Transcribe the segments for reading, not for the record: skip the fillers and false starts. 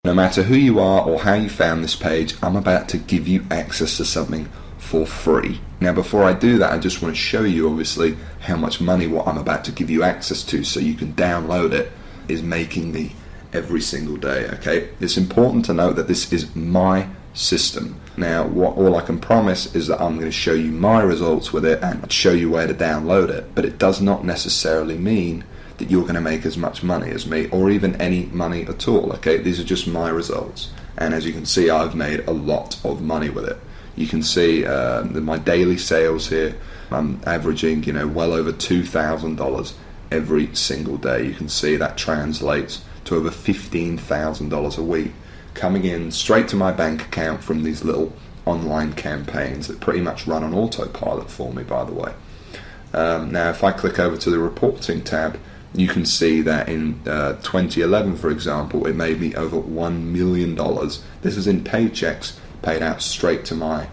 No matter who you are or how you found this page, I'm about to give you access to something for free. Now before I do that, I just want to show you obviously how much money what I'm about to give you access to so you can download it is making me every single day, okay? It's important to note that this is my system. Now all I can promise is that I'm going to show you my results with it and show you where to download it, but it does not necessarily mean that you're going to make as much money as me or even any money at all, okay? These are just my results, and as you can see, I've made a lot of money with it. You can see my daily sales here. I'm averaging, well over $2,000 every single day. You can see that translates to over $15,000 a week coming in straight to my bank account from these little online campaigns that pretty much run on autopilot for me, by the way. Now if I click over to the reporting tab, you can see that in 2011, for example, it made me over $1 million. This is in paychecks paid out straight to my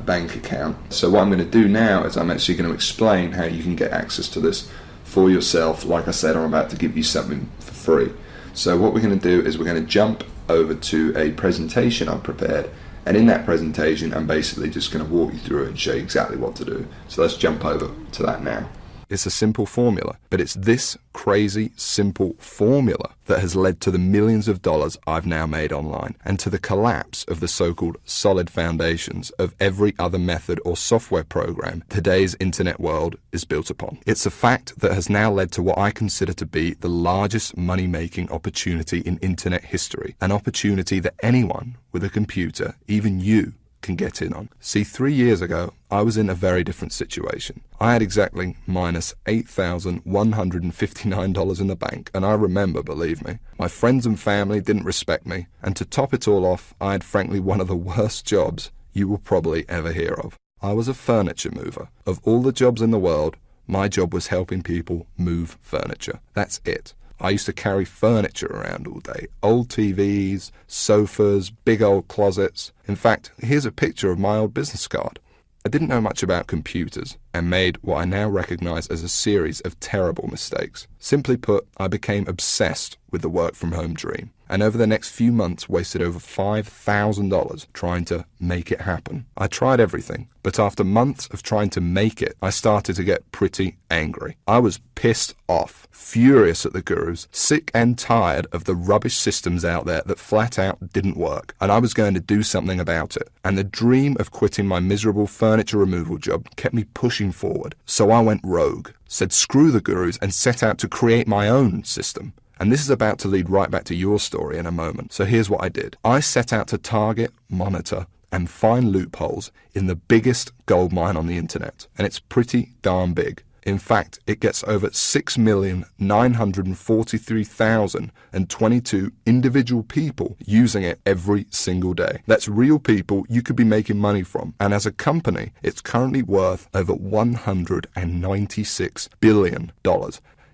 bank account. So what I'm going to do now is I'm actually going to explain how you can get access to this for yourself. Like I said, I'm about to give you something for free. So what we're going to do is we're going to jump over to a presentation I've prepared, and in that presentation I'm basically just going to walk you through it and show you exactly what to do. So let's jump over to that now. It's a simple formula, but it's this crazy simple formula that has led to the millions of dollars I've now made online and to the collapse of the so-called solid foundations of every other method or software program today's internet world is built upon. It's a fact that has now led to what I consider to be the largest money-making opportunity in internet history, an opportunity that anyone with a computer, even you, can get in on. See, 3 years ago, I was in a very different situation. I had exactly minus $8,159 in the bank, and I remember, believe me, my friends and family didn't respect me, and to top it all off, I had frankly one of the worst jobs you will probably ever hear of. I was a furniture mover. Of all the jobs in the world, my job was helping people move furniture. That's it. I used to carry furniture around all day. Old TVs, sofas, big old closets. In fact, here's a picture of my old business card. I didn't know much about computers and made what I now recognize as a series of terrible mistakes. Simply put, I became obsessed with the work-from-home dream, and over the next few months wasted over $5,000 trying to make it happen. I tried everything, but after months of trying to make it, I started to get pretty angry. I was pissed off, furious at the gurus, sick and tired of the rubbish systems out there that flat out didn't work, and I was going to do something about it. And the dream of quitting my miserable furniture removal job kept me pushing forward. So I went rogue, said screw the gurus, and set out to create my own system. And this is about to lead right back to your story in a moment. So here's what I did. I set out to target, monitor, and find loopholes in the biggest goldmine on the internet. And it's pretty darn big. In fact, it gets over 6,943,022 individual people using it every single day. That's real people you could be making money from. And as a company, it's currently worth over $196 billion.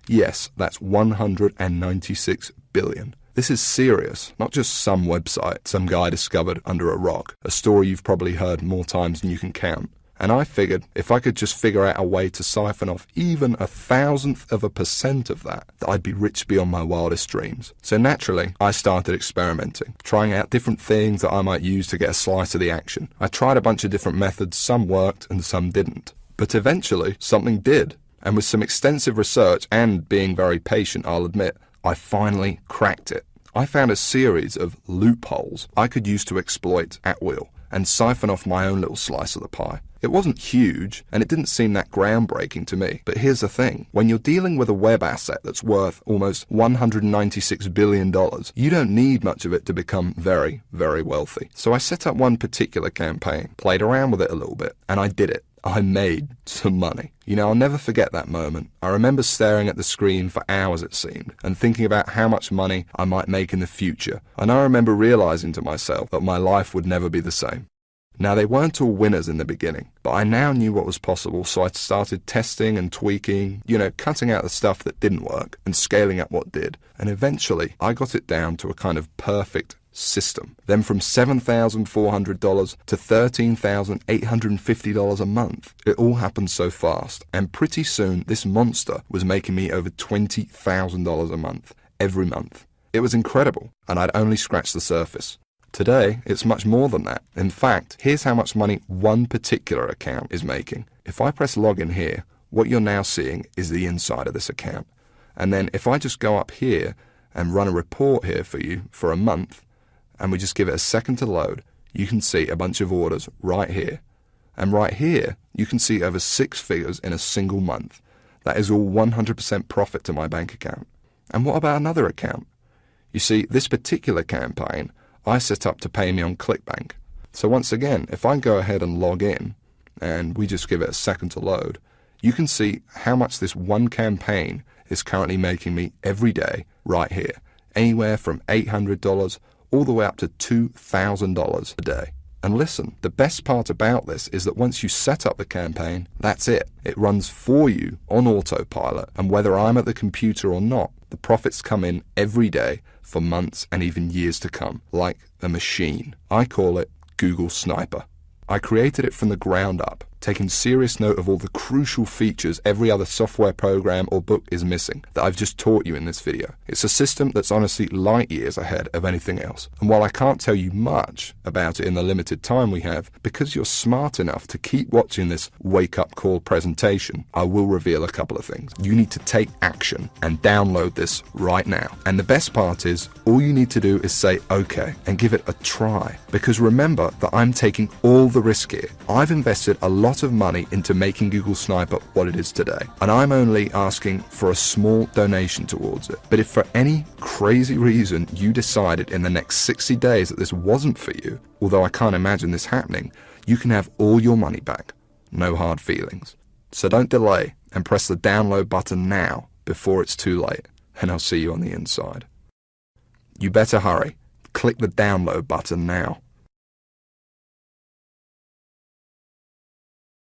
Yes, that's 196 billion. This is serious, not just some website some guy discovered under a rock, a story you've probably heard more times than you can count. And I figured if I could just figure out a way to siphon off even 0.001% of that, I'd be rich beyond my wildest dreams. So naturally, I started experimenting, trying out different things that I might use to get a slice of the action. I tried a bunch of different methods, some worked and some didn't. But eventually, something did. And with some extensive research and being very patient, I'll admit, I finally cracked it. I found a series of loopholes I could use to exploit at will and siphon off my own little slice of the pie. It wasn't huge, and it didn't seem that groundbreaking to me. But here's the thing. When you're dealing with a web asset that's worth almost $196 billion, you don't need much of it to become very, very wealthy. So I set up one particular campaign, played around with it a little bit, and I did it. I made some money. I'll never forget that moment. I remember staring at the screen for hours, it seemed, and thinking about how much money I might make in the future. And I remember realizing to myself that my life would never be the same. Now, they weren't all winners in the beginning, but I now knew what was possible, so I started testing and tweaking, cutting out the stuff that didn't work and scaling up what did. And eventually, I got it down to a kind of perfect system. Then from $7,400 to $13,850 a month. It all happened so fast, and pretty soon this monster was making me over $20,000 a month, every month. It was incredible, and I'd only scratched the surface. Today, it's much more than that. In fact, here's how much money one particular account is making. If I press login here, what you're now seeing is the inside of this account. And then if I just go up here and run a report here for you for a month, and we just give it a second to load, you can see a bunch of orders right here. And right here, you can see over 6 figures in a single month. That is all 100% profit to my bank account. And what about another account? You see, this particular campaign I set up to pay me on ClickBank. So once again, if I go ahead and log in, and we just give it a second to load, you can see how much this one campaign is currently making me every day right here. Anywhere from $800 all the way up to $2,000 a day. And listen, the best part about this is that once you set up the campaign, that's it. It runs for you on autopilot, and whether I'm at the computer or not, the profits come in every day for months and even years to come, like a machine. I call it Google Sniper. I created it from the ground up, taking serious note of all the crucial features every other software program or book is missing that I've just taught you in this video. It's a system that's honestly light years ahead of anything else. And while I can't tell you much about it in the limited time we have, because you're smart enough to keep watching this wake-up call presentation, I will reveal a couple of things. You need to take action and download this right now. And the best part is, all you need to do is say okay and give it a try. Because remember that I'm taking all the risk here. I've invested a lot of money into making Google Sniper what it is today, and I'm only asking for a small donation towards it. But if for any crazy reason you decided in the next 60 days that this wasn't for you, although I can't imagine this happening, you can have all your money back. No hard feelings. So don't delay and press the download button now before it's too late, and I'll see you on the inside. You better hurry. Click the download button now.